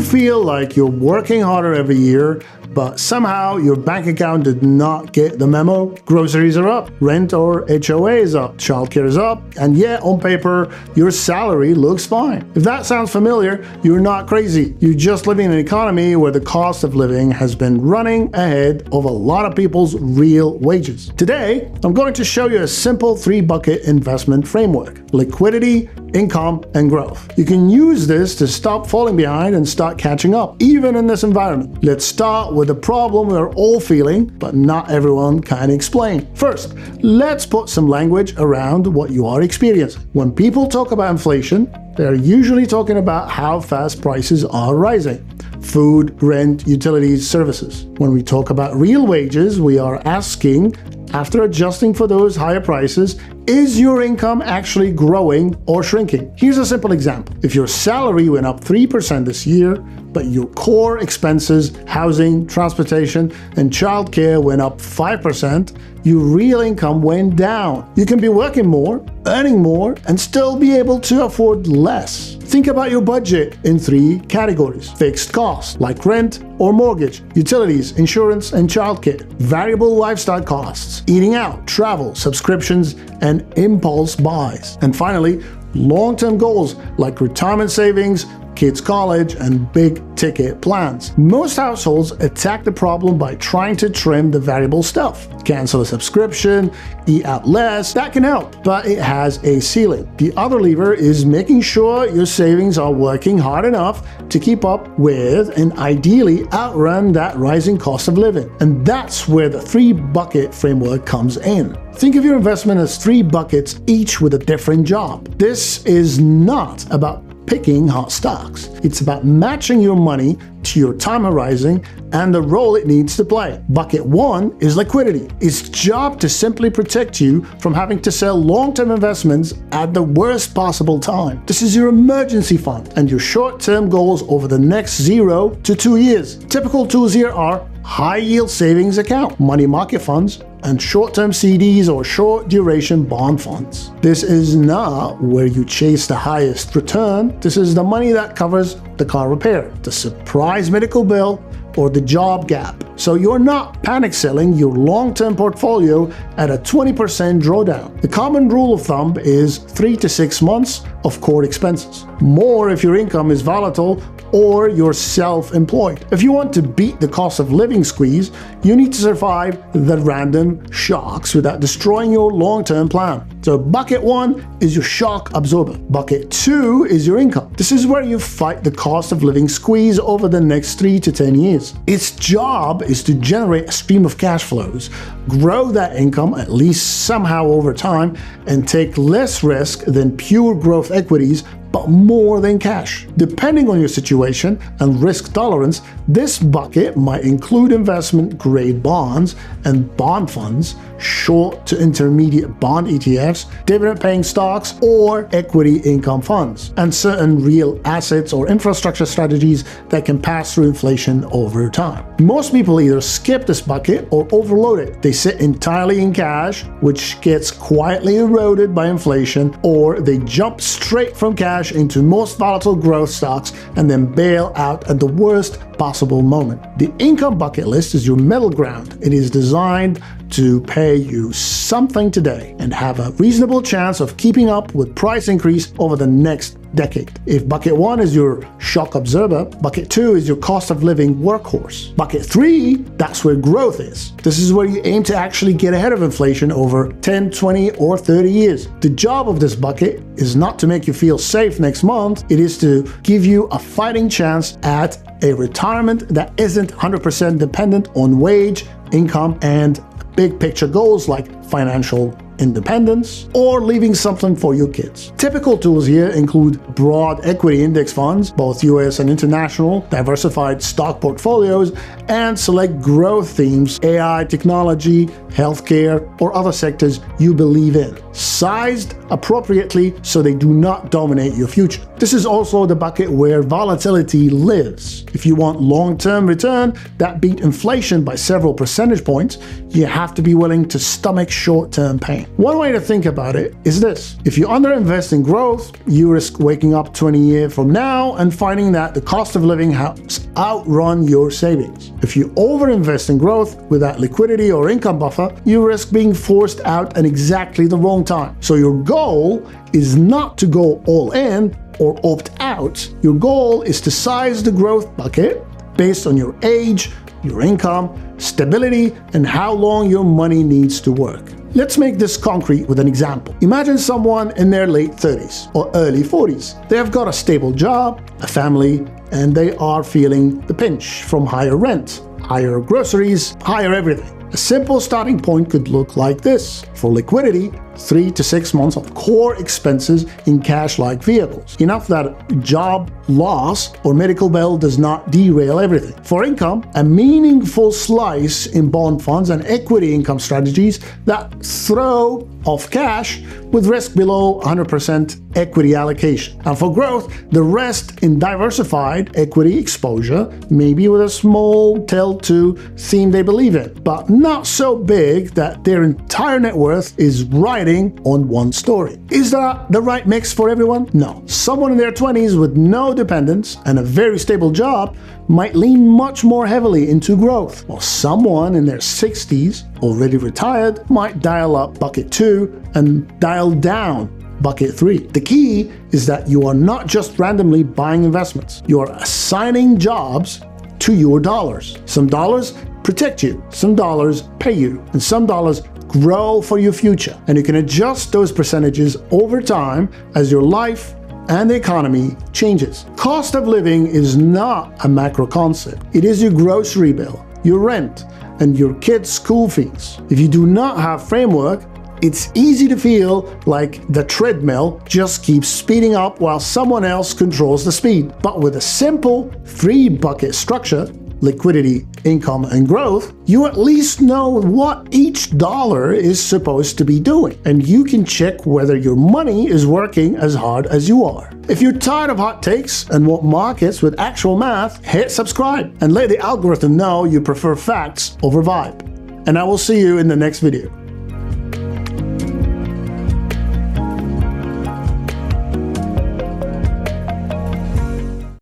feel like you're working harder every year, but somehow your bank account did not get the memo? Groceries are up, rent or HOA is up, childcare is up, and yet on paper, your salary looks fine. If that sounds familiar, you're not crazy. You're just living in an economy where the cost of living has been running ahead of a lot of people's real wages. Today, I'm going to show you a simple 3-bucket investment framework: liquidity, income, and growth. You can use this to stop falling behind and start catching up, even in this environment. Let's start with the problem we're all feeling, but not everyone can explain. First, let's put some language around what you are experiencing. When people talk about inflation, they're usually talking about how fast prices are rising: food, rent, utilities, services. When we talk about real wages, we are asking, after adjusting for those higher prices, is your income actually growing or shrinking? Here's a simple example. If your salary went up 3% this year, but your core expenses, housing, transportation, and childcare went up 5%, your real income went down. You can be working more, earning more, and still be able to afford less. Think about your budget in 3 categories: fixed costs, like rent or mortgage, utilities, insurance, and childcare; variable lifestyle costs, eating out, travel, subscriptions, and impulse buys; and finally, long-term goals like retirement savings, kids' college, and big-ticket plans. Most households attack the problem by trying to trim the variable stuff. Cancel a subscription, eat out less. That can help, but it has a ceiling. The other lever is making sure your savings are working hard enough to keep up with and ideally outrun that rising cost of living. And that's where the 3-bucket framework comes in. Think of your investment as 3 buckets, each with a different job. This is not about picking hot stocks. It's about matching your money to your time horizon and the role it needs to play. Bucket 1 is liquidity. Its job to simply protect you from having to sell long-term investments at the worst possible time. This is your emergency fund and your short-term goals over the next 0 to 2 years. Typical tools here are high-yield savings account, money market funds, and short-term CDs or short-duration bond funds. This is not where you chase the highest return. This is the money that covers the car repair, the surprise medical bill, or the job gap. So you're not panic selling your long-term portfolio at a 20% drawdown. The common rule of thumb is 3 to 6 months of core expenses. More if your income is volatile or you're self-employed. If you want to beat the cost of living squeeze, you need to survive the random shocks without destroying your long-term plan. So bucket 1 is your shock absorber. Bucket 2 is your income. This is where you fight the cost of living squeeze over the next 3 to 10 years. Its job is to generate a stream of cash flows, grow that income at least somehow over time, and take less risk than pure growth equities, but more than cash. Depending on your situation and risk tolerance, this bucket might include investment-grade bonds and bond funds, short to intermediate bond ETFs, dividend-paying stocks, or equity income funds, and certain real assets or infrastructure strategies that can pass through inflation over time. Most people either skip this bucket or overload it. They sit entirely in cash, which gets quietly eroded by inflation, or they jump straight from cash into most volatile growth stocks and then bail out at the worst possible moment. The income bucket list is your middle ground. It is designed to pay you something today and have a reasonable chance of keeping up with price increase over the next decade. If bucket 1 is your shock absorber, bucket 2 is your cost of living workhorse. Bucket 3, that's where growth is. This is where you aim to actually get ahead of inflation over 10, 20, or 30 years. The job of this bucket is not to make you feel safe next month. It is to give you a fighting chance at a retirement that isn't 100% dependent on wage, income, and big picture goals like financial independence or leaving something for your kids. Typical tools here include broad equity index funds, both US and international, diversified stock portfolios, and select growth themes, AI, technology, healthcare, or other sectors you believe in, sized appropriately so they do not dominate your future. This is also the bucket where volatility lives. If you want long-term return that beat inflation by several percentage points, you have to be willing to stomach short-term pain. One way to think about it is this. If you underinvest in growth, you risk waking up 20 years from now and finding that the cost of living has outrun your savings. If you overinvest in growth without liquidity or income buffer, you risk being forced out at exactly the wrong time. So your goal is not to go all in or opt out. Your goal is to size the growth bucket based on your age, your income, stability, and how long your money needs to work. Let's make this concrete with an example. Imagine someone in their late 30s or early 40s. They have got a stable job, a family, and they are feeling the pinch from higher rent, higher groceries, higher everything. A simple starting point could look like this. For liquidity, 3 to 6 months of core expenses in cash-like vehicles. Enough that a job loss or medical bill does not derail everything. For income, a meaningful slice in bond funds and equity income strategies that throw off cash with risk below 100% equity allocation. And for growth, the rest in diversified equity exposure, maybe with a small tilt to theme they believe in, but not so big that their entire net worth is riding on one story. Is that the right mix for everyone? No. Someone in their 20s with no dependents and a very stable job might lean much more heavily into growth, while someone in their 60s, already retired, might dial up bucket 2 and dial down bucket 3. The key is that you are not just randomly buying investments. You are assigning jobs to your dollars. Some dollars protect you, some dollars pay you, and some dollars grow for your future. And you can adjust those percentages over time as your life and the economy changes. Cost of living is not a macro concept. It is your grocery bill, your rent, and your kids' school fees. If you do not have framework, it's easy to feel like the treadmill just keeps speeding up while someone else controls the speed. But with a simple 3-bucket structure, liquidity, income, and growth, you at least know what each dollar is supposed to be doing, and you can check whether your money is working as hard as you are. If you're tired of hot takes and want markets with actual math, hit subscribe and let the algorithm know you prefer facts over vibe. And I will see you in the next video.